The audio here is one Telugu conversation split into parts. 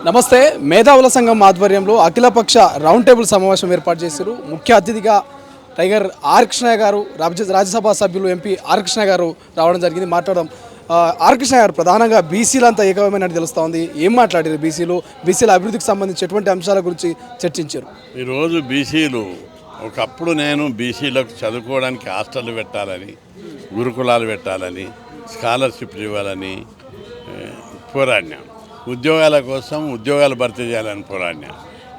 నమస్తే. మేధావుల సంఘం ఆధ్వర్యంలో అఖిలపక్ష రౌండ్ టేబుల్ సమావేశం ఏర్పాటు చేశారు. ముఖ్య అతిథిగా టైగర్ ఆర్ కృష్ణయ్య గారు, రాజ్యసభ సభ్యులు ఎంపీ ఆర్ కృష్ణయ్య గారు రావడం జరిగింది. మాట్లాడడం ఆర్ కృష్ణయ్య గారు ప్రధానంగా బీసీలంతా ఏకమైనట్టు తెలుస్తూ ఉంది. ఏం మాట్లాడారు? బీసీల అభివృద్ధికి సంబంధించి ఎటువంటి అంశాల గురించి చర్చించారు? ఈరోజు బీసీలు ఒకప్పుడు నేను బీసీలకు చదువుకోవడానికి హాస్టళ్ళు పెట్టాలని, గురుకులాలు పెట్టాలని, స్కాలర్షిప్లు ఇవ్వాలని పోరాడినా. ఉద్యోగాల కోసం ఉద్యోగాలు భర్తీ చేయాలని పోరాడినా.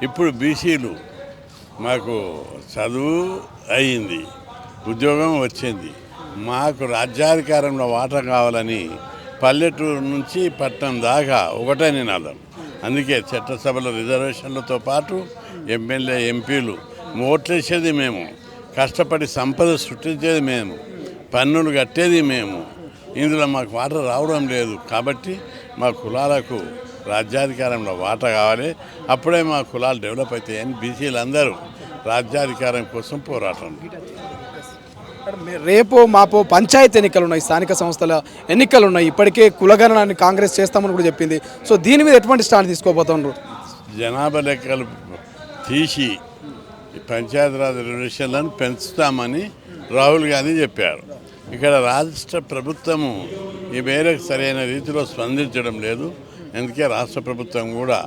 ఇప్పుడు బీసీలు మాకు చదువు అయ్యింది, ఉద్యోగం వచ్చింది, మాకు రాజ్యాధికారంలో వాటా కావాలని పల్లెటూరు నుంచి పట్టణం దాకా ఒకటే నినాదం. అందుకే చట్టసభలో రిజర్వేషన్లతో పాటు ఎమ్మెల్యే ఎంపీలు ఓట్లేసేది మేము, కష్టపడి సంపద సృష్టించేది మేము, పన్నులు కట్టేది మేము. ఇందులో మాకు వాటా రావడం లేదు. కాబట్టి మా కులాలకు రాజ్యాధికారంలో వాటా కావాలి, అప్పుడే మా కులాలు డెవలప్ అవుతాయని బీసీలు అందరూ రాజ్యాధికారం కోసం పోరాటం. రేపో మాపో పంచాయతీ ఎన్నికలు ఉన్నాయి, స్థానిక సంస్థల ఎన్నికలు ఉన్నాయి. ఇప్పటికే కులగణనాన్ని కాంగ్రెస్ చేస్తామని కూడా చెప్పింది. సో దీని మీద ఎటువంటి స్టాండ్ తీసుకోబోతున్నారు? జనాభా లెక్కలు తీసి పంచాయతీరాజ్ రిజర్వేషన్లను పెంచుతామని రాహుల్ గాంధీ చెప్పారు. ఇక్కడ రాష్ట్ర ప్రభుత్వము ఈ మేరకు సరైన రీతిలో స్పందించడం లేదు. అందుకే రాష్ట్ర ప్రభుత్వం కూడా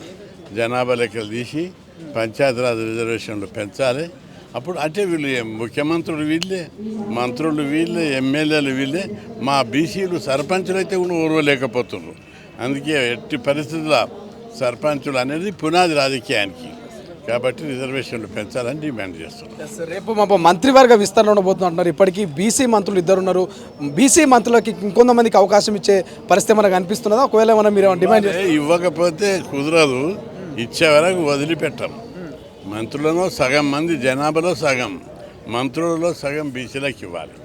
జనాభా లెక్కలు తీసి పంచాయతీరాజ్ రిజర్వేషన్లు పెంచాలి. అప్పుడు అంటే వీళ్ళు ముఖ్యమంత్రులు వీళ్ళే, మంత్రులు వీళ్ళే, ఎమ్మెల్యేలు వీళ్ళే. మా బీసీలు సర్పంచులు అయితే కూడా ఓర్వలేకపోతున్నారు. అందుకే ఎట్టి పరిస్థితుల సర్పంచులు అనేది పునాది రాజకీయానికి. కాబట్టి రిజర్వేషన్లు పెంచాలని డిమాండ్ చేస్తున్నారు. రేపు మా మంత్రివర్గ విస్తరణ ఉండబోతున్నారు. ఇప్పటికీ బీసీ మంత్రులు ఇద్దరున్నారు. బీసీ మంత్రులకి ఇంకొంతమందికి అవకాశం ఇచ్చే పరిస్థితి మనకు అనిపిస్తున్నదా? ఒకవేళ ఏమైనా మీరు డిమాండ్ ఇవ్వకపోతే కుదరదు, ఇచ్చే వరకు వదిలిపెట్టం. మంత్రులలో సగం మంది జనాభాలో సగం, మంత్రులలో సగం బీసీలకు ఇవ్వాలి.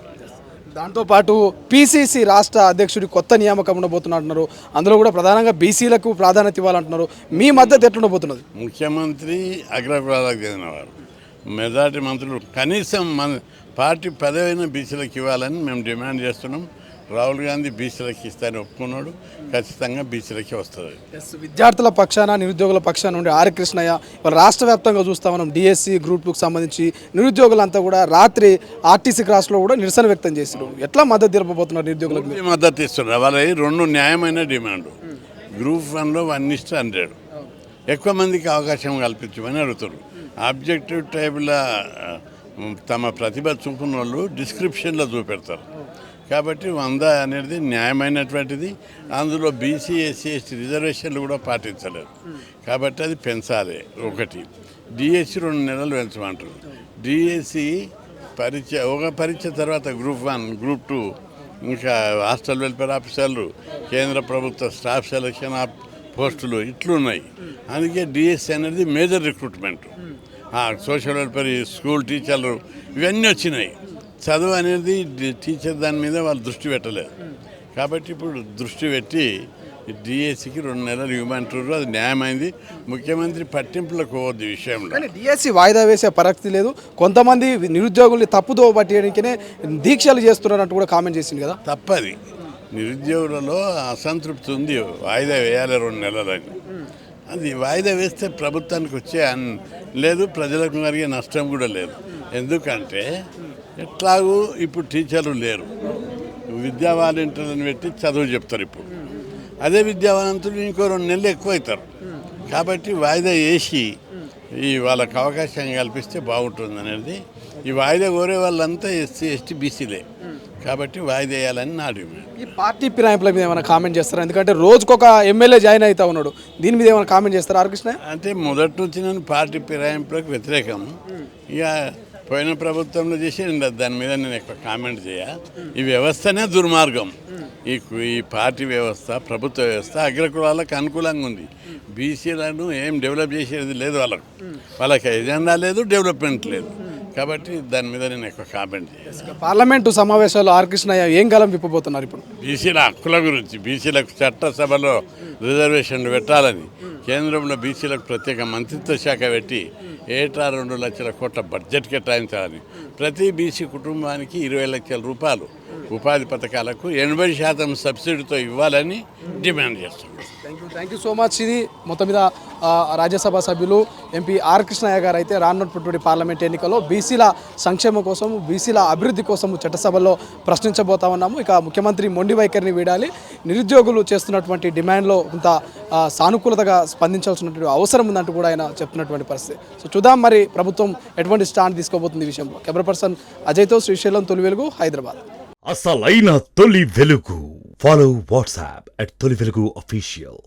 దాంతోపాటు పీసీసీ రాష్ట్ర అధ్యక్షుడి కొత్త నియామకం ఉండబోతున్నట్టున్నారు. అందులో కూడా ప్రధానంగా బీసీలకు ప్రాధాన్యత ఇవ్వాలంటున్నారు. మీ మద్దతు ఎట్లుండబోతున్నది? ముఖ్యమంత్రి అగ్రకులాలకు చెందినవారు, మెజార్టీ మంత్రులు కనీసం మన పార్టీ పదవైన బీసీలకు ఇవ్వాలని మేము డిమాండ్ చేస్తున్నాం. రాహుల్ గాంధీ బీసీలకు ఇస్తారని ఒప్పుకున్నాడు. ఖచ్చితంగా బీసీలకి వస్తుంది. విద్యార్థుల పక్షాన, నిరుద్యోగుల పక్షాన నుండి ఆర్ కృష్ణయ్య రాష్ట్ర వ్యాప్తంగా చూస్తా మనం డిఎస్సి గ్రూప్ 2కు సంబంధించి నిరుద్యోగులంతా కూడా రాత్రి ఆర్టీసీ క్రాస్లో కూడా నిరసన వ్యక్తం చేశారు. ఎట్లా మద్దతు తెలుపబోతున్నారు నిరుద్యోగులకు? మద్దతు ఇస్తున్నారు. వాళ్ళ రెండు న్యాయమైన డిమాండ్. గ్రూప్ 1లో 1:100 ఎక్కువ మందికి అవకాశం కల్పించమని అడుగుతారు. ఆబ్జెక్టివ్ టైపుల తమ ప్రతిభ చూపున్న వాళ్ళు డిస్క్రిప్షన్లో చూపెడతారు. కాబట్టి 100 అనేది న్యాయమైనటువంటిది. అందులో బీసీ, ఎస్సీ, ఎస్టీ రిజర్వేషన్లు కూడా పాటించలేదు. కాబట్టి అది పెంచాలి. ఒకటి డిఎస్సి 2 నెలలు పెంచమంటారు. డిఎస్సి ఒక పరీక్ష తర్వాత గ్రూప్ 1, గ్రూప్ 2, ఇంకా హాస్టల్ వెల్ఫేర్ ఆఫీసర్లు, కేంద్ర ప్రభుత్వ స్టాఫ్ సెలక్షన్ పోస్టులు ఇట్లున్నాయి. అందుకే డిఎస్సి అనేది major recruitment. Social welfare, school టీచర్లు ఇవన్నీ వచ్చినాయి. చదువు అనేది టీచర్ దాని మీద వాళ్ళు దృష్టి పెట్టలేదు. కాబట్టి ఇప్పుడు దృష్టి పెట్టి డిఎస్సికి 2 నెలలు ఇవ్వమంటారు. అది న్యాయమైంది. ముఖ్యమంత్రి పట్టింపులకు పోవద్దు విషయంలో. కానీ డిఎస్సి వాయిదా వేసే పరిస్థితి లేదు. కొంతమంది నిరుద్యోగుల్ని తప్పుదో పట్టడానికనే దీక్షలు చేస్తున్నట్టు కూడా కామెంట్ చేసింది కదా. తప్పది. నిరుద్యోగులలో అసంతృప్తి ఉంది. వాయిదా వేయాలి 2 నెలలని. అది వాయిదా వేస్తే ప్రభుత్వానికి వచ్చే లేదు, ప్రజలకు జరిగే నష్టం కూడా లేదు. ఎందుకంటే ఎట్లాగూ ఇప్పుడు టీచర్లు లేరు. విద్యా వాలంటీర్లను పెట్టి చదువు చెప్తారు. ఇప్పుడు అదే విద్యావంతులు ఇంకో 2 నెలలు ఎక్కువ అవుతారు. కాబట్టి వాయిదా వేసి వాళ్ళకి అవకాశం కల్పిస్తే బాగుంటుంది అనేది. ఈ వాయిదా కోరే వాళ్ళంతా ఎస్సీ, ఎస్టీ, బీసీలే. కాబట్టి వాయిదా వేయాలని నా డిమాండ్. ఈ పార్టీ ఫిరాయింపుల మీద ఏమైనా కామెంట్ చేస్తారా? ఎందుకంటే రోజుకొక ఎమ్మెల్యే జాయిన్ అవుతా ఉన్నాడు. దీని మీద ఏమైనా కామెంట్ చేస్తారా ఆర్ కృష్ణ? అంటే మొదటి నుంచి నేను పార్టీ ఫిరాయింపులకు వ్యతిరేకం. ఇక పోయిన ప్రభుత్వంలో చేసి దాని మీద నేను ఎక్కువ కామెంట్ ఈ వ్యవస్థనే దుర్మార్గం. ఈ పార్టీ వ్యవస్థ, ప్రభుత్వ వ్యవస్థ అగ్రకులాలకు అనుకూలంగా ఉంది. బీసీలను ఏం డెవలప్ చేసేది లేదు. వాళ్ళకి ఎజెండా లేదు, డెవలప్మెంట్ లేదు. కాబట్టి దాని మీద నేను ఎక్కువ కామెంట్ పార్లమెంటు సమావేశాలు ఆర్ కృష్ణయ్య ఏం గలం విప్పబోతున్నారు? ఇప్పుడు బీసీల హక్కుల గురించి, బీసీలకు చట్టసభలో రిజర్వేషన్లు పెట్టాలని, కేంద్రంలో బీసీలకు ప్రత్యేక మంత్రిత్వ శాఖ పెట్టి ఏటా 2 లక్షల కోట్ల బడ్జెట్ కేటాయించాలని, ప్రతి బీసీ కుటుంబానికి 20 లక్షల రూపాయలు ఉపాధి పథకాలకు 80% సబ్సిడీతో ఇవ్వాలని డిమాండ్ చేస్తున్నాం. Thank you so much. ఇది మొత్తం మీద రాజ్యసభ సభ్యులు ఎంపీ ఆర్ కృష్ణయ్య గారు అయితే రానున్నటువంటి పార్లమెంట్ ఎన్నికల్లో బీసీల సంక్షేమం కోసం, బీసీల అభివృద్ధి కోసం చట్టసభలో ప్రశ్నించబోతా ఉన్నాము. ఇక ముఖ్యమంత్రి మొండి వైఖరిని వీడాలి, నిరుద్యోగులు చేస్తున్నటువంటి డిమాండ్లో కొంత సానుకూలతగా స్పందించాల్సినటువంటి అవసరం ఉందంటూ కూడా ఆయన చెప్తున్నటువంటి పరిస్థితి. సో చూద్దాం మరి ప్రభుత్వం ఎటువంటి స్టాండ్ తీసుకోబోతుంది ఈ విషయంలో. కెమెరా పర్సన్ అజయ్తో శ్రీశైలం, తొలి వెలుగు, హైదరాబాద్. అసలైన తొలి వెలుగు. ఫాలో వాట్సాప్ @తొలి వెలుగు official.